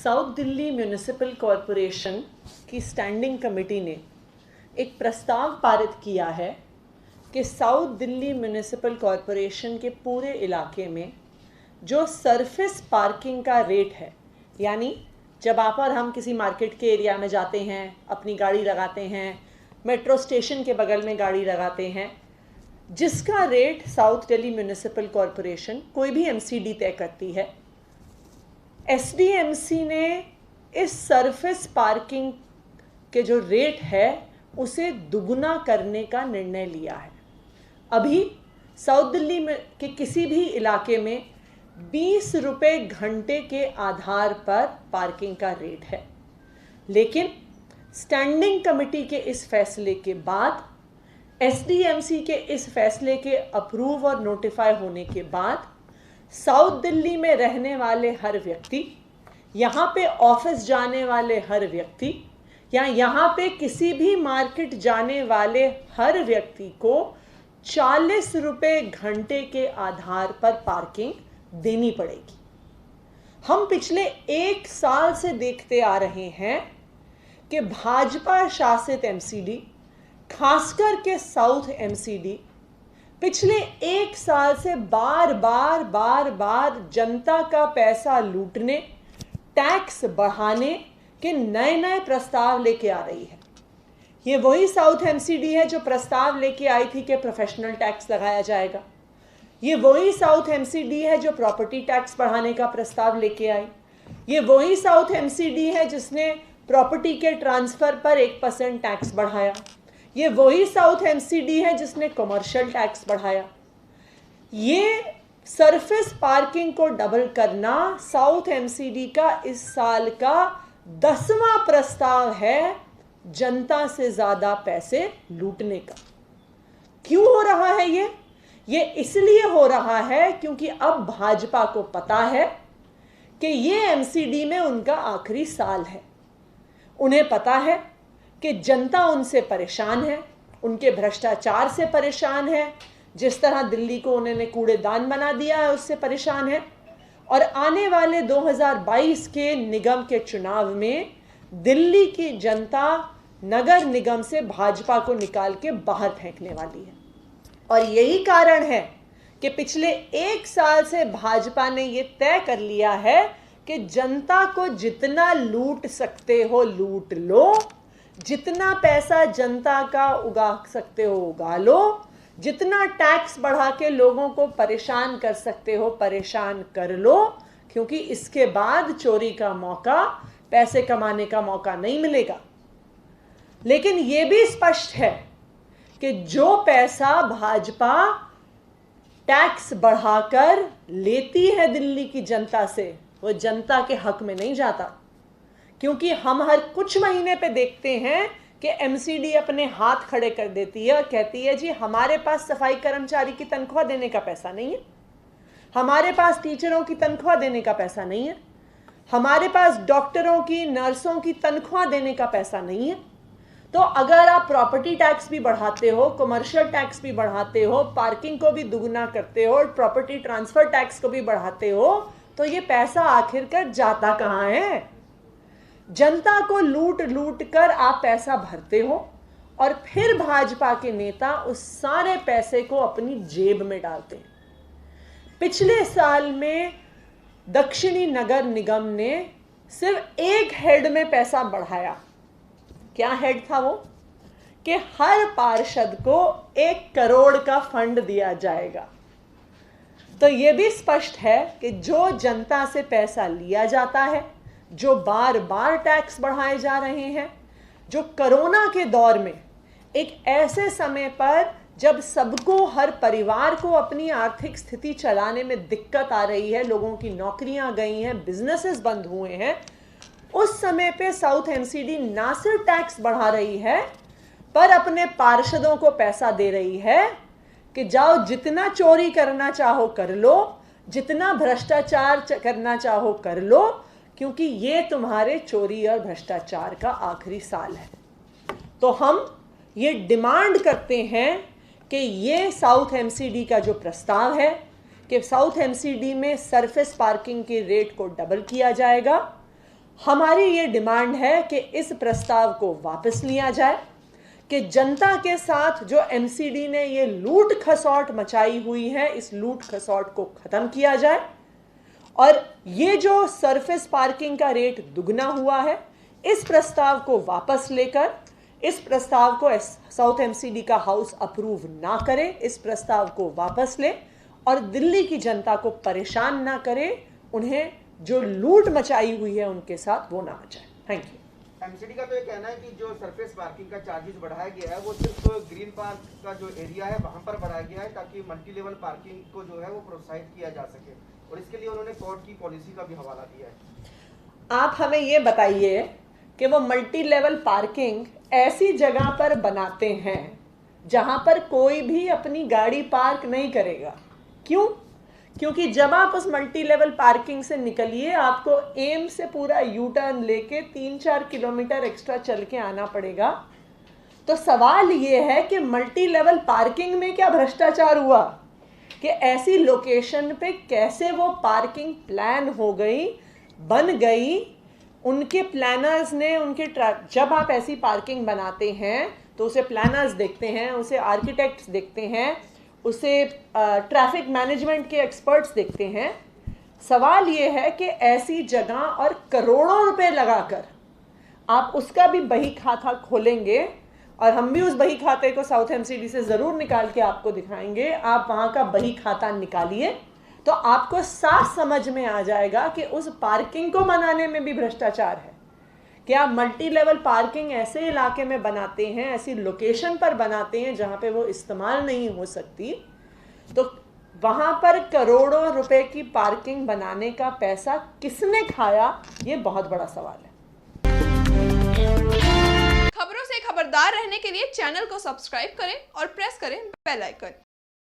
South Delhi municipal corporation की standing committee ने एक प्रस्ताव पारित किया है कि साउथ दिल्ली म्यूनिसिपल कॉरपोरेशन के पूरे इलाके में जो सरफेस पार्किंग का रेट है, यानी जब आप और हम किसी मार्केट के एरिया में जाते हैं, अपनी गाड़ी लगाते हैं, मेट्रो स्टेशन के बगल में गाड़ी लगाते हैं, जिसका rate south Delhi municipal corporation कोई भी एमसीडी तय करती है, एसडीएमसी ने इस सरफेस पार्किंग के जो रेट है उसे दुगुना करने का निर्णय लिया है। अभी साउथ दिल्ली में के किसी भी इलाके में 20 रुपये घंटे के आधार पर पार्किंग का रेट है, लेकिन स्टैंडिंग कमेटी के इस फैसले के बाद, एसडीएमसी के इस फैसले के अप्रूव और नोटिफाई होने के बाद साउथ दिल्ली में रहने वाले हर व्यक्ति, यहाँ पे ऑफिस जाने वाले हर व्यक्ति या यहाँ पे किसी भी मार्केट जाने वाले हर व्यक्ति को 40 रुपये घंटे के आधार पर पार्किंग देनी पड़ेगी। हम पिछले 1 साल से देखते आ रहे हैं कि भाजपा शासित एमसीडी, खासकर के साउथ एमसीडी, पिछले 1 साल से बार बार जनता का पैसा लूटने, टैक्स बढ़ाने के नए नए प्रस्ताव लेके आ रही है। ये वही साउथ एमसीडी है जो प्रस्ताव लेके आई थी कि प्रोफेशनल टैक्स लगाया जाएगा। ये वही साउथ एमसीडी है जो प्रॉपर्टी टैक्स बढ़ाने का प्रस्ताव लेके आई। ये वही साउथ एमसीडी है जिसने प्रॉपर्टी के ट्रांसफर पर 1% टैक्स बढ़ाया। ये वही साउथ एमसीडी है जिसने कमर्शियल टैक्स बढ़ाया। ये सरफेस पार्किंग को डबल करना साउथ एमसीडी का इस साल का 10वां प्रस्ताव है जनता से ज्यादा पैसे लूटने का। क्यों हो रहा है ये इसलिए हो रहा है क्योंकि अब भाजपा को पता है कि ये एमसीडी में उनका आखिरी साल है। उन्हें पता है कि जनता उनसे परेशान है, उनके भ्रष्टाचार से परेशान है, जिस तरह दिल्ली को उन्होंने कूड़ेदान बना दिया है उससे परेशान है, और आने वाले 2022 के निगम के चुनाव में दिल्ली की जनता नगर निगम से भाजपा को निकाल के बाहर फेंकने वाली है। और यही कारण है कि पिछले 1 साल से भाजपा ने ये तय कर लिया है कि जनता को जितना लूट सकते हो लूट लो, जितना पैसा जनता का उगा सकते हो उगा लो, जितना टैक्स बढ़ा के लोगों को परेशान कर सकते हो परेशान कर लो, क्योंकि इसके बाद चोरी का मौका, पैसे कमाने का मौका नहीं मिलेगा। लेकिन यह भी स्पष्ट है कि जो पैसा भाजपा टैक्स बढ़ाकर लेती है दिल्ली की जनता से, वो जनता के हक में नहीं जाता। क्योंकि हम हर कुछ महीने पे देखते हैं कि एमसीडी अपने हाथ खड़े कर देती है और कहती है, जी हमारे पास सफाई कर्मचारी की तनख्वाह देने का पैसा नहीं है, हमारे पास टीचरों की तनख्वाह देने का पैसा नहीं है, हमारे पास डॉक्टरों की, नर्सों की तनख्वाह देने का पैसा नहीं है। तो अगर आप प्रॉपर्टी टैक्स भी बढ़ाते हो, कमर्शियल टैक्स भी बढ़ाते हो, पार्किंग को भी दुगुना करते हो और प्रॉपर्टी ट्रांसफर टैक्स को भी बढ़ाते हो, तो ये पैसा आखिरकार जाता कहाँ है? जनता को लूट लूट कर आप पैसा भरते हो और फिर भाजपा के नेता उस सारे पैसे को अपनी जेब में डालते हैं। पिछले साल में दक्षिणी नगर निगम ने सिर्फ एक हेड में पैसा बढ़ाया। क्या हेड था वो? कि हर पार्षद को 1 करोड़ का फंड दिया जाएगा। तो यह भी स्पष्ट है कि जो जनता से पैसा लिया जाता है, जो बार बार टैक्स बढ़ाए जा रहे हैं, जो कोरोना के दौर में एक ऐसे समय पर जब सबको, हर परिवार को अपनी आर्थिक स्थिति चलाने में दिक्कत आ रही है, लोगों की नौकरियां गई हैं, बिजनेसेस बंद हुए हैं, उस समय पे साउथ एमसीडी ना सिर्फ टैक्स बढ़ा रही है पर अपने पार्षदों को पैसा दे रही है कि जाओ जितना चोरी करना चाहो कर लो, जितना भ्रष्टाचार करना चाहो कर लो, क्योंकि ये तुम्हारे चोरी और भ्रष्टाचार का आखिरी साल है। तो हम ये डिमांड करते हैं कि ये साउथ एमसीडी का जो प्रस्ताव है कि साउथ एमसीडी में सरफेस पार्किंग के रेट को डबल किया जाएगा, हमारी ये डिमांड है कि इस प्रस्ताव को वापस लिया जाए, कि जनता के साथ जो एमसीडी ने ये लूट खसौट मचाई हुई है, इस लूट खसौट को खत्म किया जाए और ये जो सरफेस पार्किंग का रेट दुगना हुआ है, इस प्रस्ताव को वापस लेकर इस प्रस्ताव को साउथ एमसीडी का हाउस अप्रूव ना करे, इस प्रस्ताव को वापस ले और दिल्ली की जनता को परेशान ना करे, उन्हें जो लूट मचाई हुई है उनके साथ वो ना मचाए। Thank you. एमसीडी का तो ये कहना है कि जो सरफेस पार्किंग का चार्जेस बढ़ाया गया है वो सिर्फ ग्रीन पार्क का जो एरिया है वहां पर बढ़ाया गया है ताकि मल्टी लेवल पार्किंग को जो है वो प्रोत्साहित किया जा सके, और इसके लिए उन्होंने कोर्ट की पॉलिसी का भी हवाला दिया है। आप हमें ये बताइए कि वो मल्टी लेवल पार्किंग ऐसी जगह पर बनाते हैं जहां पर कोई भी अपनी गाड़ी पार्क नहीं करेगा। क्यों? क्योंकि जब आप उस मल्टी लेवल पार्किंग से निकलिए, आपको एम से पूरा यू टर्न लेके 3-4 किलोमीटर एक्स्ट्रा चल के आना पड़ेगा। तो सवाल ये है कि मल्टी लेवल पार्किंग में क्या भ्रष्टाचार हुआ कि ऐसी लोकेशन पे कैसे वो पार्किंग प्लान हो गई, बन गई। उनके प्लानर्स ने जब आप ऐसी पार्किंग बनाते हैं तो उसे प्लानर्स देखते हैं, उसे आर्किटेक्ट्स देखते हैं, उसे ट्रैफिक मैनेजमेंट के एक्सपर्ट्स देखते हैं। सवाल ये है कि ऐसी जगह और करोड़ों रुपए लगाकर आप उसका भी बही खाता खोलेंगे, और हम भी उस बही खाते को साउथ एमसीडी से ज़रूर निकाल के आपको दिखाएंगे। आप वहाँ का बही खाता निकालिए तो आपको साफ समझ में आ जाएगा कि उस पार्किंग को बनाने में भी भ्रष्टाचार है। कि आप मल्टी लेवल पार्किंग ऐसे इलाके में बनाते हैं, ऐसी लोकेशन पर बनाते हैं जहाँ पे वो इस्तेमाल नहीं हो सकती, तो वहाँ पर करोड़ों रुपए की पार्किंग बनाने का पैसा किसने खाया, ये बहुत बड़ा सवाल है। खबरों से खबरदार रहने के लिए चैनल को सब्सक्राइब करें और प्रेस करें बेल आइकन।